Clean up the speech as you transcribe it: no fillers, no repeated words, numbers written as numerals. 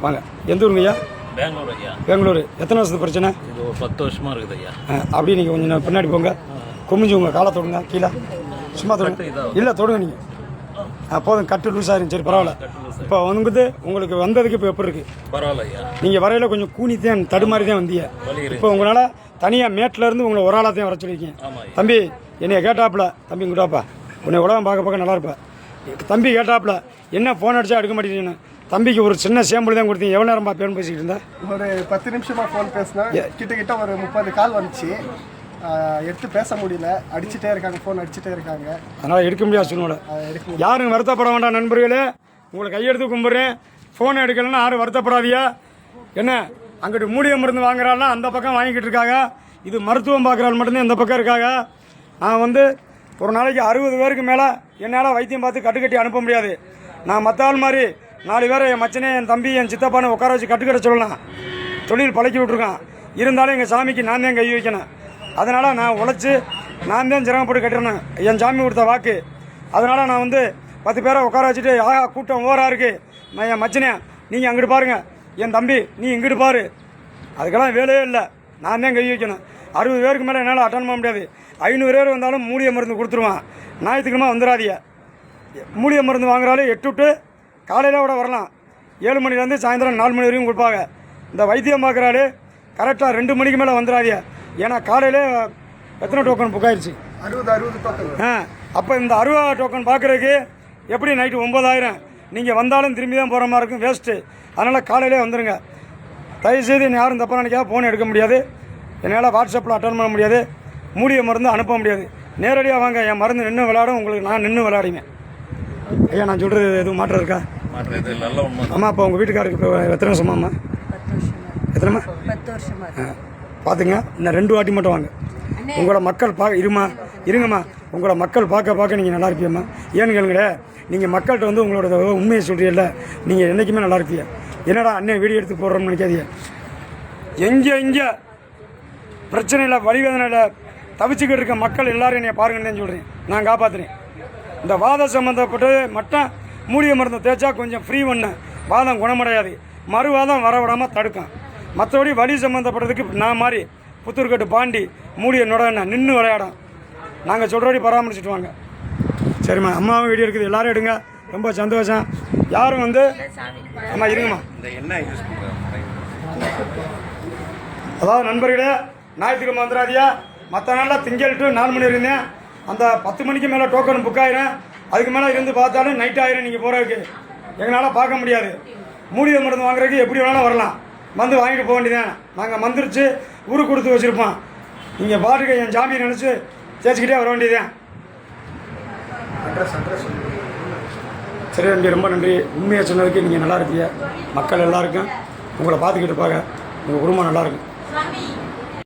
வாங்க. எந்த ஊருங்க ஐயா? பெங்களூர் ஐயா. பெங்களூர். எத்தனை வருஷத்து பிரச்சனை? இது ஒரு 10 வருஷமா இருக்குது ஐயா. அப்படியே நீங்கள் கொஞ்சம் பின்னாடி போங்க. குமிஞ்சு உங்கள் காலை தொடுங்க கீழே. சும்மா தொடுங்க. இல்லை தொடுங்க நீங்கள். போதும், கட்டு லூஸாக இருந்துச்சு. சரி, பரவாயில்ல. இப்போ வந்து உங்களுக்கு வந்ததுக்கு இப்போ எப்படி இருக்குது? பரவாயில்ல ஐயா. நீங்கள் வரையில் கொஞ்சம் கூனித்தான் தடுமாறி தான் வந்தீங்க. இப்போ உங்களால் தனியாக மேட்டிலேருந்து உங்களை ஒரு ஆளாக தான் வர சொல்லியிருக்கீங்க. தம்பி என்னைய கேட்டாப்புல, தம்பி இங்கிட்டாப்பா உன்னை உலகம் பார்க்க நல்லா இருப்பேன். தம்பி கேட்டாப்புல என்ன ஃபோன் அடிச்சா எடுக்க மாட்டேங்குன்னு. தம்பிக்கு ஒரு சின்ன சேம்பிள் தான் கொடுத்தீங்க. எவ்வளோ நேரம் பேன் பேசிக்கிட்டு இருந்தேன்? ஒரு 10 நிமிஷமாக ஃபோன் பேசினேன். கிட்ட ஒரு 30 கால் வந்துச்சு. எடுத்து பேச முடியல. அடிச்சுட்டே இருக்காங்க, ஃபோன் அடிச்சுட்டே இருக்காங்க. அதனால் எடுக்க முடியாது சூழ்நிலை. யாரும் வருத்தப்பட வேண்டாம் நண்பர்களே. உங்களை கையெடுத்து கும்பிட்றேன். ஃபோன் எடுக்கலன்னா யாரும் வருத்தப்படாதியா. என்ன அங்கிட்டு மூலிகை மருந்து வாங்குறாள்னா அந்த பக்கம் வாங்கிக்கிட்டு இருக்காங்க. இது மருத்துவம் பார்க்குறாள் மட்டும்தான் இந்த பக்கம் இருக்காங்க. நான் வந்து ஒரு நாளைக்கு 60 பேருக்கு மேலே என்னால் வைத்தியம் பார்த்து கட்டுக்கட்டி அனுப்ப முடியாது. நான் மற்ற ஆள் மாதிரி 4 பேரை என் மச்சனே, என் தம்பி, என் சித்தப்பானு உட்கார வச்சு கட்டுக்கட்ட சொல்லலாம். தொழில் பழக்கி விட்ருக்கான். இருந்தாலும் எங்கள் சாமிக்கு நான் தான் கை வைக்கணும். அதனால் நான் உழைச்சி நான் தான் சிரமப்பட்டு கட்டுறேன். என் சாமி கொடுத்த வாக்கு. அதனால் நான் வந்து 10 பேரை உட்கார வச்சுட்டு ஆகா கூட்டம் ஓவராக இருக்குது, என் மச்சனே நீங்கள் அங்கிட்டு பாருங்கள், என் தம்பி நீ இங்கிட்டு பாரு, அதுக்கெல்லாம் வேலையே இல்லை. நான் தான் கை வைக்கணும். 60 பேருக்கு மேலே என்னால் அட்டன் பண்ண முடியாது. 500 பேர் வந்தாலும் மூலிகை மருந்து கொடுத்துருவான். ஞாயிற்றுக்கிழமை வந்துடாதீங்க. மூலிகை மருந்து வாங்குறாலே 8 டு காலையில் கூட வரலாம். 7 மணிலேருந்து சாயந்தரம் 4 மணி வரைக்கும் கொடுப்பாங்க. இந்த வைத்தியம் பார்க்குறாலே கரெக்டாக 2 மணிக்கு மேலே வந்துடாதீங்க. ஏன்னா காலையில் எத்தனை டோக்கன் புக் ஆயிடுச்சு? 60 டோக்கன். அப்போ இந்த 60 டோக்கன் பார்க்குறதுக்கு எப்படி நைட்டு 9000 நீங்கள் வந்தாலும் திரும்பி தான் போகிற மாதிரி இருக்கும், வேஸ்ட்டு. அதனால் காலையிலே வந்துடுங்க. தயவுசெய்து என்ன யாரும் தப்பாக நினைக்காத. ஃபோன் எடுக்க முடியாது, என்னால் வாட்ஸ்அப்பில் அட்டன் பண்ண முடியாது, மூலிகை மருந்து அனுப்ப முடியாது. நேரடியாக வாங்க, என் மருந்து நின்று விளையாடும், உங்களுக்கு நான் நின்று விளையாடுங்க. ஐயா நான் சொல்கிறது எதுவும் மாற்றம் இருக்கா? நல்ல உண்மை. அம்மா அப்போ உங்கள் வீட்டுக்காருக்கு இப்போ எத்தனை வருஷமாம்மா? 10 வருஷமா? 10 வருஷமா. பார்த்துங்க, இன்னும் 2 வாட்டி மட்டும் வாங்க. உங்களோட மக்கள் இருங்கம்மா. உங்களோட மக்கள் பார்க்க நீங்கள் நல்லா இருப்பீங்கம்மா. ஏன்னு கேளுங்களே, நீங்கள் மக்கள்கிட்ட வந்து உங்களோட உண்மையை சொல்கிறீல்ல, நீங்கள் என்றைக்குமே நல்லா இருப்பீங்க. என்னடா அண்ணன் வீடியோ எடுத்து போடுறோம்னு நினைக்காதீங்க. எங்கே பிரச்சனையில் வழிவேதனையில் தவிச்சுக்கிட்டு இருக்க மக்கள் எல்லாரும் என்னை பாருங்கன்னு சொல்கிறேன். நான் காப்பாற்றுறேன். இந்த வாதம் சம்மந்தப்பட்டு மட்டும் மூலிகை மருந்தை தேய்ச்சா கொஞ்சம் ஃப்ரீ பண்ண வாதம் குணமடையாது, மறுவாதம் வரவிடாமல் தடுக்கும். மற்றபடி வலி சம்மந்தப்பட்டதுக்கு நான் மாதிரி புத்தூர்கட்டு பாண்டி மூலிகை நுடன நின்று விளையாடும். நாங்கள் சொல்கிறபடி பராமரிச்சுட்டு வாங்க. சரிம்மா, அம்மாவும் வீடியோ இருக்குது, எல்லோரும் எடுங்க. ரொம்ப சந்தோஷம். யாரும் வந்து அம்மா இருங்கம்மா. அதாவது நண்பர்களே, ஞாயிற்றுக்கிழமை வந்துடாதியா. மற்ற நாளில் திங்கள் டு 4 மணி இருந்தேன். அந்த 10 மணிக்கு மேலே டோக்கன் புக் ஆயிரும். அதுக்கு மேலே இருந்து பார்த்தாலும் நைட் ஆயிரும். நீங்கள் போகிறதுக்கு எங்களால் பார்க்க முடியாது. மூலிகை மருந்து வாங்குறதுக்கு எப்படி வேணாலும் வரலாம், வந்து வாங்கிட்டு போக வேண்டியதான். நாங்கள் மந்திரிச்சு ஊருக்கு கொடுத்து வச்சுருப்போம். நீங்கள் பாட்டுக்கு என் ஜாமியை நினச்சி தேய்ச்சிக்கிட்டே வர வேண்டியதான். சரி தம்பி, ரொம்ப நன்றி. உண்மையை சொன்னதுக்கு நீங்கள் நல்லா இருப்பீங்க. மக்கள் எல்லாருக்கும் உங்களை பார்த்துக்கிட்டு இருப்பாங்க. உங்கள் குடும்பம் நல்லாயிருக்கும்.